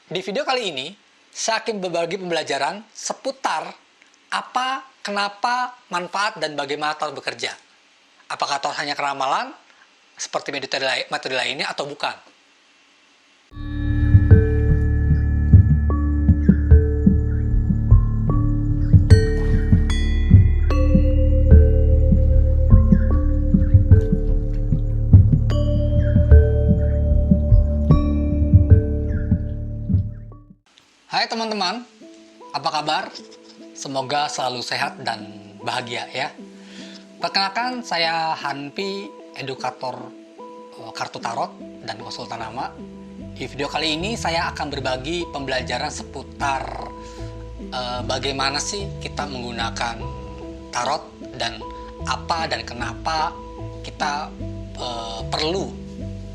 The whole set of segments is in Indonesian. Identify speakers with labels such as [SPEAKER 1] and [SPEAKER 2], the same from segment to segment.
[SPEAKER 1] Di video kali ini, saya akan berbagi pembelajaran seputar apa, kenapa, manfaat, dan bagaimana tarot bekerja. Apakah tarot hanya keramalan, seperti metode lainnya, atau bukan? Hai teman-teman, apa kabar? Semoga selalu sehat dan bahagia ya. Perkenalkan, saya Hanpi, edukator kartu tarot dan konsultan nama. Di video kali ini saya akan berbagi pembelajaran seputar bagaimana sih kita menggunakan tarot dan apa dan kenapa kita perlu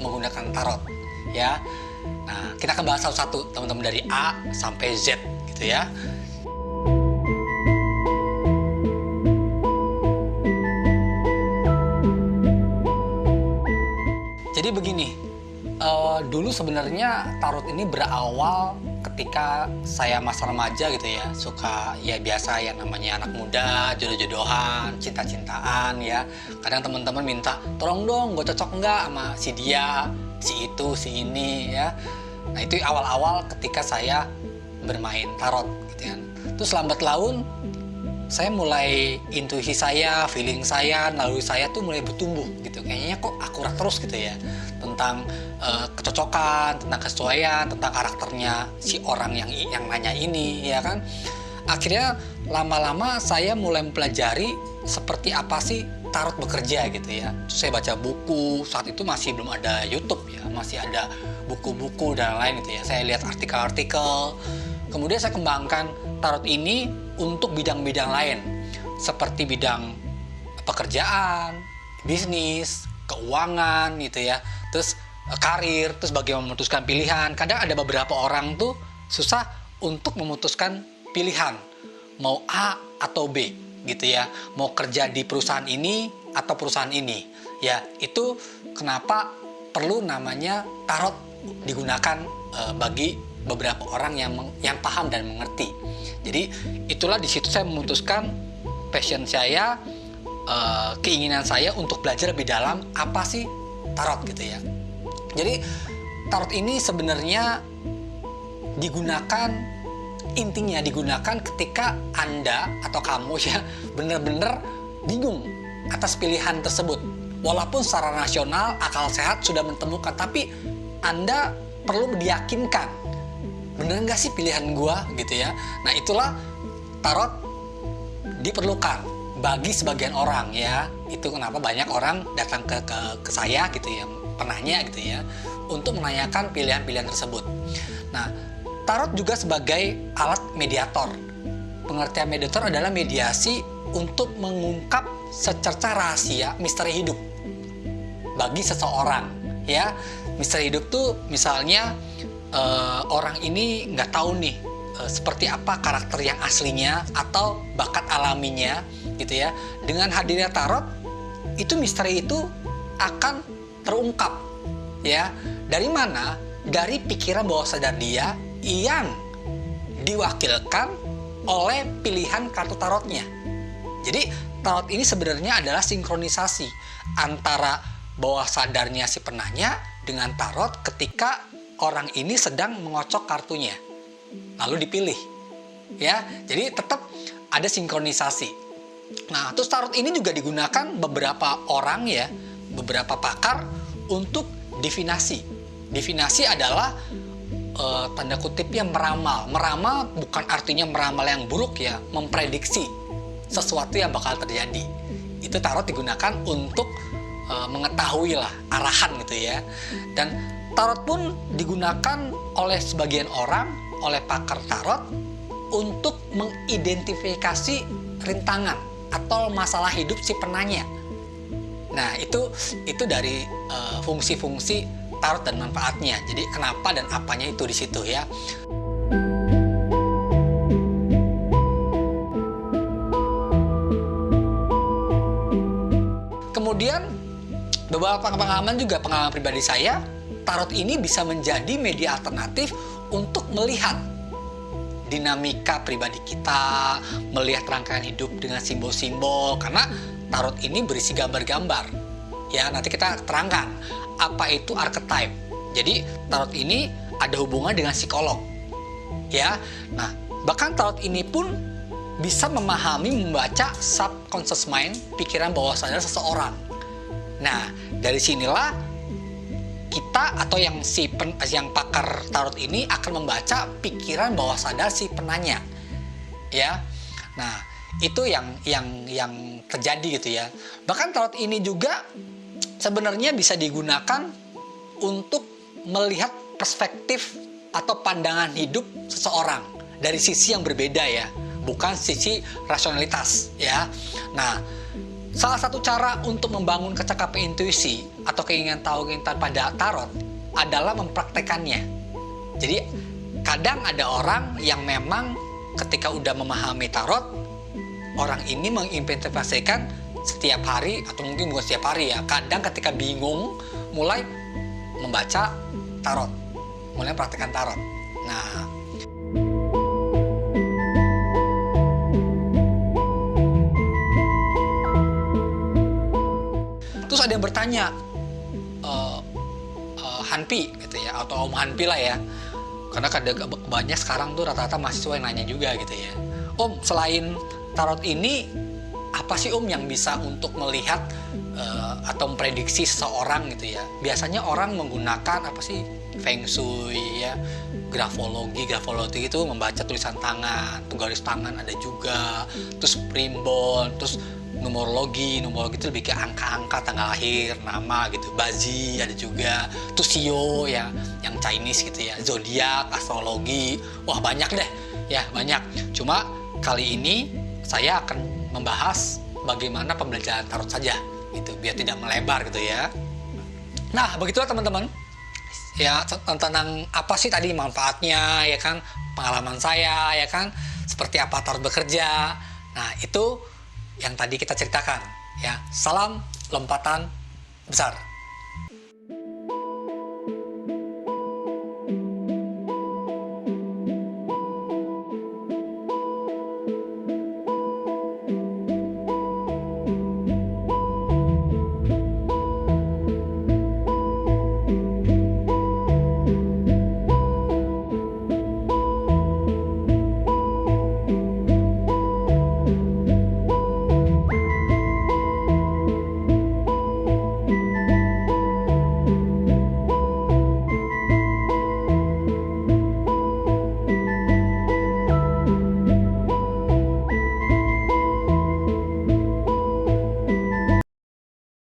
[SPEAKER 1] menggunakan tarot ya. Nah, kita akan bahas satu-satu teman-teman dari A sampai Z gitu ya. Jadi begini, dulu sebenarnya tarot ini berawal ketika saya masa remaja gitu ya. Suka ya biasa ya, namanya anak muda, jodoh-jodohan, cinta-cintaan ya. Kadang teman-teman minta, tolong dong gue cocok nggak sama si dia, si itu, si ini ya. Nah itu awal-awal ketika saya bermain tarot gitu kan. Terus lambat laun saya mulai, intuisi saya, feeling saya, naluri saya tuh mulai bertumbuh gitu. Kayaknya kok akurat terus gitu ya. Tentang kecocokan, tentang kesesuaian, tentang karakternya si orang yang nanya ini ya kan. Akhirnya lama-lama saya mulai mempelajari seperti apa sih tarot bekerja gitu ya. Terus saya baca buku, saat itu masih belum ada YouTube ya, masih ada buku-buku dan lain gitu ya. Saya lihat artikel-artikel, kemudian saya kembangkan tarot ini untuk bidang-bidang lain, seperti bidang pekerjaan, bisnis, keuangan gitu ya, terus karir, terus bagaimana memutuskan pilihan. Kadang ada beberapa orang tuh susah untuk memutuskan pilihan, mau A atau B gitu ya, mau kerja di perusahaan ini atau perusahaan ini ya. Itu kenapa perlu namanya tarot digunakan bagi beberapa orang yang paham dan mengerti. Jadi itulah di situ saya memutuskan passion saya, keinginan saya untuk belajar lebih dalam apa sih tarot gitu ya. Jadi tarot ini sebenarnya intinya digunakan ketika Anda atau kamu ya benar-benar bingung atas pilihan tersebut. Walaupun secara rasional akal sehat sudah menemukan, tapi Anda perlu diyakinkan, bener nggak sih pilihan gua gitu ya. Nah itulah tarot diperlukan bagi sebagian orang ya. Itu kenapa banyak orang datang ke saya gitu ya, penanya gitu ya, untuk menanyakan pilihan-pilihan tersebut. Nah tarot juga sebagai alat mediator. Pengertian mediator adalah mediasi untuk mengungkap secerca rahasia misteri hidup bagi seseorang ya. Misteri hidup tuh misalnya orang ini nggak tahu nih seperti apa karakter yang aslinya atau bakat alaminya gitu ya. Dengan hadirnya tarot, itu misteri itu akan terungkap ya. Dari mana? Dari pikiran bawah sadar dia yang diwakilkan oleh pilihan kartu tarotnya. Jadi tarot ini sebenarnya adalah sinkronisasi antara bawah sadarnya si penanya dengan tarot ketika orang ini sedang mengocok kartunya lalu dipilih ya. Jadi tetap ada sinkronisasi. Nah terus tarot ini juga digunakan beberapa orang ya, beberapa pakar untuk divinasi. Divinasi adalah tanda kutipnya meramal. Meramal bukan artinya meramal yang buruk ya, memprediksi sesuatu yang bakal terjadi. Itu tarot digunakan untuk mengetahui lah arahan gitu ya. Dan tarot pun digunakan oleh sebagian orang, oleh pakar tarot untuk mengidentifikasi rintangan atau masalah hidup si penanya. Nah itu dari fungsi-fungsi tarot dan manfaatnya. Jadi kenapa dan apanya itu di situ ya. Kemudian beberapa pengalaman pribadi saya, tarot ini bisa menjadi media alternatif untuk melihat dinamika pribadi kita, melihat rangkaian hidup dengan simbol-simbol, karena tarot ini berisi gambar-gambar. Ya, nanti kita terangkan apa itu archetype. Jadi tarot ini ada hubungan dengan psikolog. Ya. Nah, bahkan tarot ini pun bisa membaca subconscious mind, pikiran bawah sadar seseorang. Nah, dari sinilah kita atau yang pakar tarot ini akan membaca pikiran bawah sadar si penanya, ya. Nah, itu yang terjadi gitu ya. Bahkan tarot ini juga sebenarnya bisa digunakan untuk melihat perspektif atau pandangan hidup seseorang dari sisi yang berbeda ya, bukan sisi rasionalitas ya. Nah, salah satu cara untuk membangun kecakapan intuisi atau keinginan tahu pada tarot adalah mempraktekannya. Jadi kadang ada orang yang memang ketika udah memahami tarot, orang ini menginterpretasikan setiap hari atau mungkin bukan setiap hari ya. Kadang ketika bingung mulai membaca tarot, mulai praktekkan tarot. Nah, terus ada yang bertanya, Hanpi gitu ya, atau Om Hanpi lah ya, karena banyak sekarang tuh rata-rata mahasiswa yang nanya juga gitu ya, Om, selain tarot ini apa sih Om yang bisa untuk melihat atau memprediksi seseorang gitu ya? Biasanya orang menggunakan apa sih, Feng Shui ya, grafologi itu membaca tulisan tangan, tuh garis tangan ada juga, terus primbon, terus numerologi itu lebih ke angka-angka, tanggal lahir, nama gitu, bazi ada juga, terus sio ya, yang Chinese gitu ya, zodiak, astrologi, wah banyak deh ya, banyak. Cuma kali ini saya akan membahas bagaimana pembelajaran tarot saja gitu, biar tidak melebar gitu ya. Nah, begitulah teman-teman ya, tentang apa sih tadi manfaatnya ya kan, pengalaman saya ya kan, seperti apa tarot bekerja. Nah, itu yang tadi kita ceritakan ya. Salam lompatan besar.